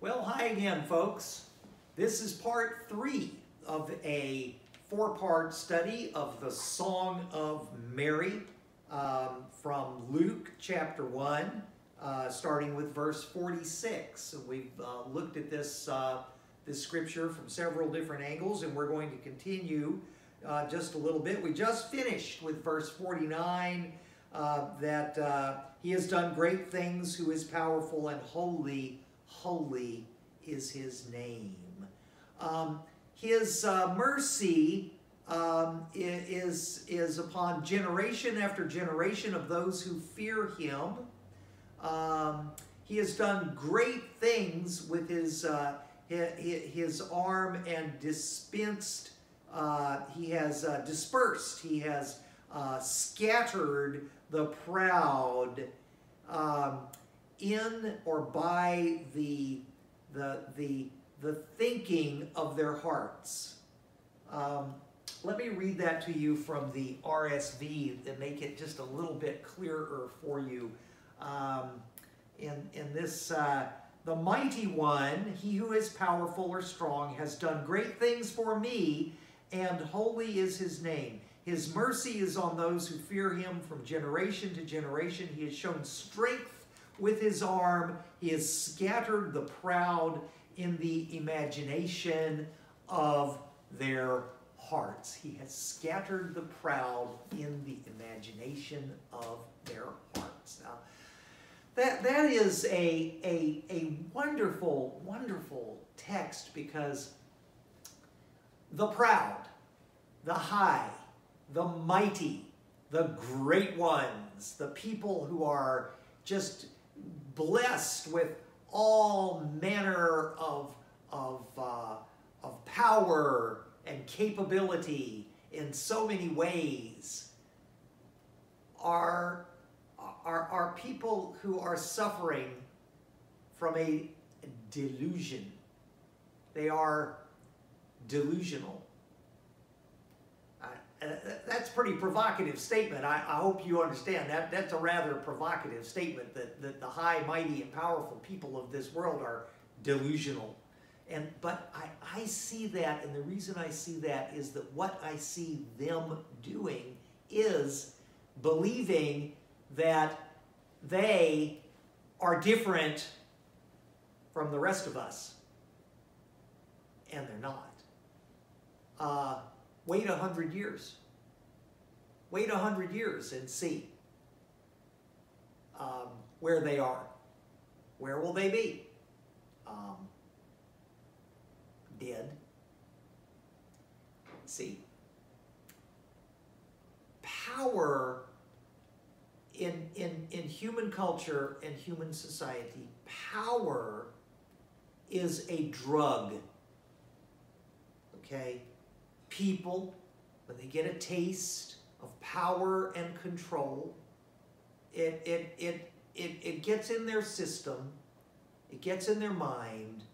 Well, hi again, folks. This is part 3 of a 4-part study of the Song of Mary from Luke chapter 1, starting with verse 46. We've looked at this scripture from several different angles, and we're going to continue just a little bit. We just finished with verse 49, that he has done great things, who is powerful and holy. Holy is his name. His mercy is upon generation after generation of those who fear him. He has done great things with his arm and dispensed. He has dispersed. He has scattered the proud in or by the thinking of their hearts. Let me read that to you from the RSV to make it just a little bit clearer for you. In this, the mighty one, he who is powerful or strong, has done great things for me, and holy is his name. His mercy is on those who fear him from generation to generation. He has shown strength with his arm. He has scattered the proud in the imagination of their hearts. He has scattered the proud in the imagination of their hearts. Now, that is a wonderful, wonderful text, because the proud, the high, the mighty, the great ones, the people who are just blessed with all manner of power and capability in so many ways, are people who are suffering from a delusion. They are delusional. That's a pretty provocative statement. I hope you understand that. That's a rather provocative statement, that the high, mighty, and powerful people of this world are delusional. But I see that, and the reason I see that is that what I see them doing is believing that they are different from the rest of us, and they're not. Wait 100 years. Wait 100 years and see where they are. Where will they be? Dead. See, power in human culture and human society, power is a drug. Okay? People, when they get a taste of power and control, it gets in their system, it gets in their mind,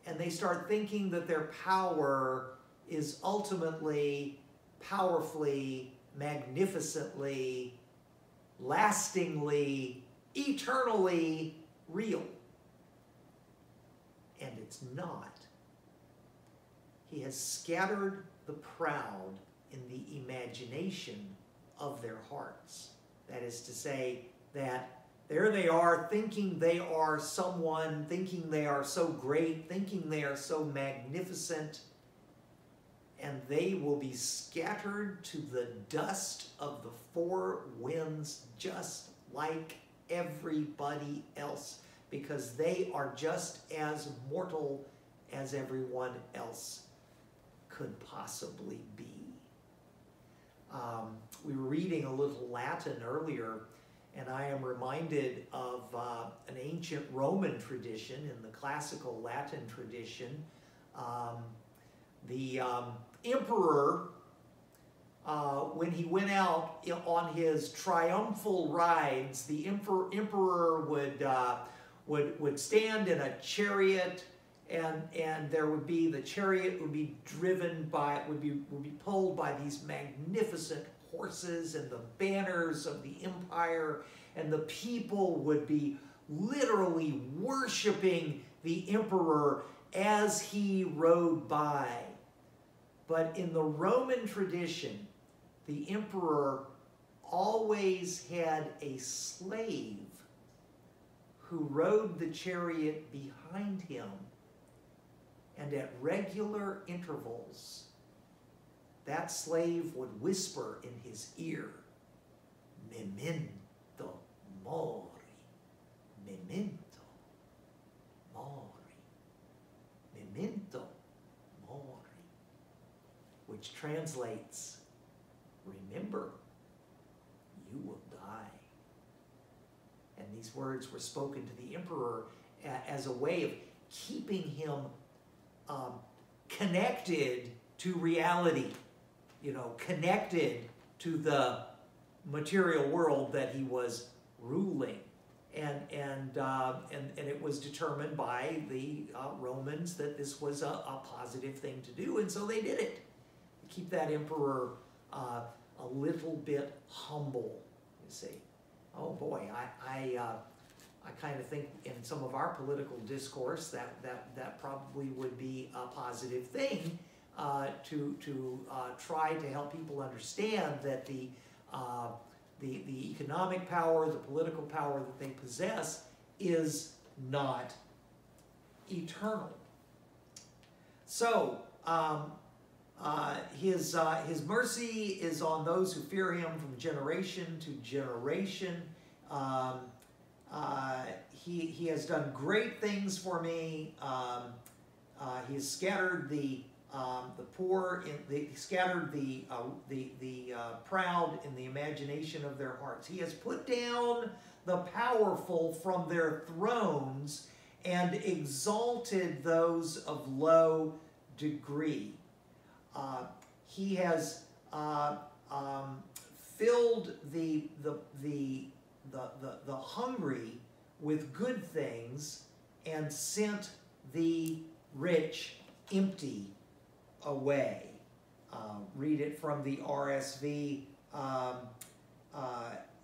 and they start thinking that their power is ultimately, powerfully, magnificently, lastingly, eternally real. And it's not. He has scattered the proud in the imagination of their hearts. That is to say, that there they are, thinking they are someone, thinking they are so great, thinking they are so magnificent, and they will be scattered to the dust of the four winds, just like everybody else, because they are just as mortal as everyone else could possibly be. We were reading a little Latin earlier, and I am reminded of an ancient Roman tradition, in the classical Latin tradition. The emperor, when he went out on his triumphal rides, the emperor would stand in a chariot, and there would be, the chariot would be driven by, would be pulled by these magnificent horses and the banners of the empire, and the people would be literally worshiping the emperor as he rode by. But in the Roman tradition, the emperor always had a slave who rode the chariot behind him, and at regular intervals, that slave would whisper in his ear, "Memento mori, memento mori, memento mori," which translates, "Remember, you will die." And these words were spoken to the emperor as a way of keeping him connected to reality, connected to the material world that he was ruling. And it was determined by the Romans that this was a positive thing to do, and so they did it. To keep that emperor a little bit humble, you see. Oh boy, I kind of think in some of our political discourse that probably would be a positive thing to try to help people understand that the economic power, the political power that they possess is not eternal. So his mercy is on those who fear him from generation to generation. He has done great things for me. He has scattered the poor, he scattered the proud in the imagination of their hearts. He has put down the powerful from their thrones and exalted those of low degree. He has filled the hungry with good things and sent the rich empty away. Read it from the RSV.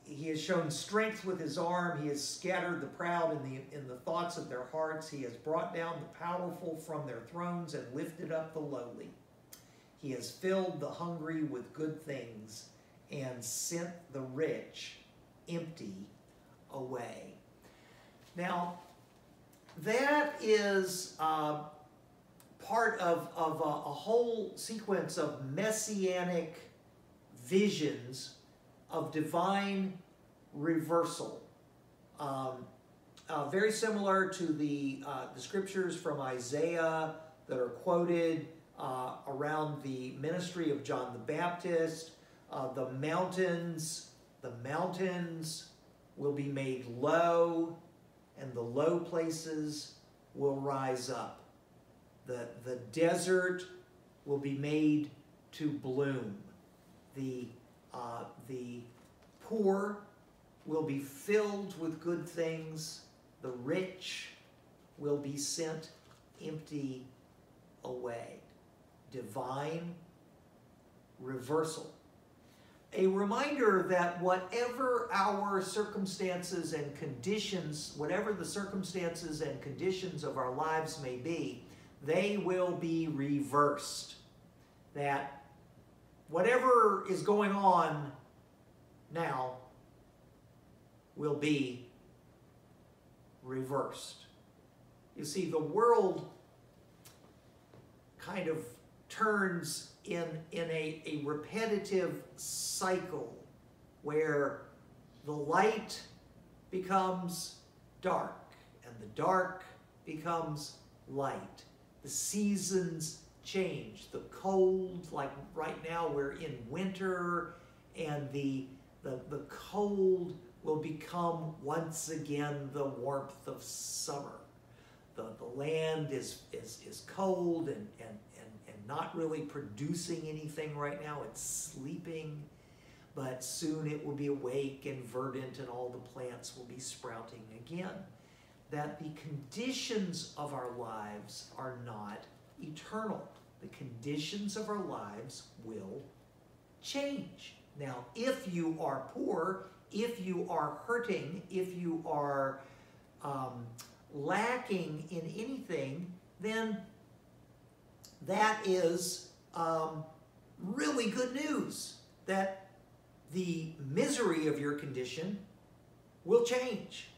He has shown strength with his arm. He has scattered the proud in the thoughts of their hearts. He has brought down the powerful from their thrones and lifted up the lowly. He has filled the hungry with good things and sent the rich empty away. Now, that is part of a whole sequence of messianic visions of divine reversal. Very similar to the scriptures from Isaiah that are quoted around the ministry of John the Baptist. The mountains will be made low, and the low places will rise up. The desert will be made to bloom. The poor will be filled with good things. The rich will be sent empty away. Divine reversal. A reminder that whatever our circumstances and conditions, whatever the circumstances and conditions of our lives may be, they will be reversed. That whatever is going on now will be reversed. You see, the world kind of turns in a repetitive cycle where the light becomes dark and the dark becomes light. The seasons change. The cold, like right now we're in winter, and the cold will become once again the warmth of summer. The land is cold and not really producing anything right now. It's sleeping, but soon it will be awake and verdant, and all the plants will be sprouting again. That the conditions of our lives are not eternal. The conditions of our lives will change. Now, if you are poor, if you are hurting, if you are lacking in anything, then that is really good news, that the misery of your condition will change.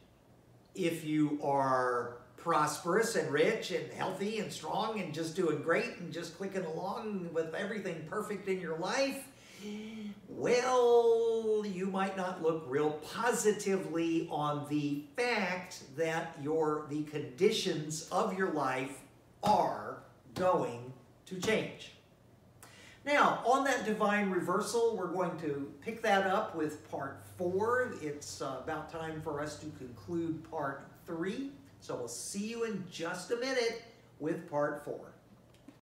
If you are prosperous and rich and healthy and strong and just doing great and just clicking along with everything perfect in your life, well, you might not look real positively on the fact that the conditions of your life are going to change. Now, on that divine reversal, we're going to pick that up with part 4. It's about time for us to conclude part 3. So we'll see you in just a minute with part 4.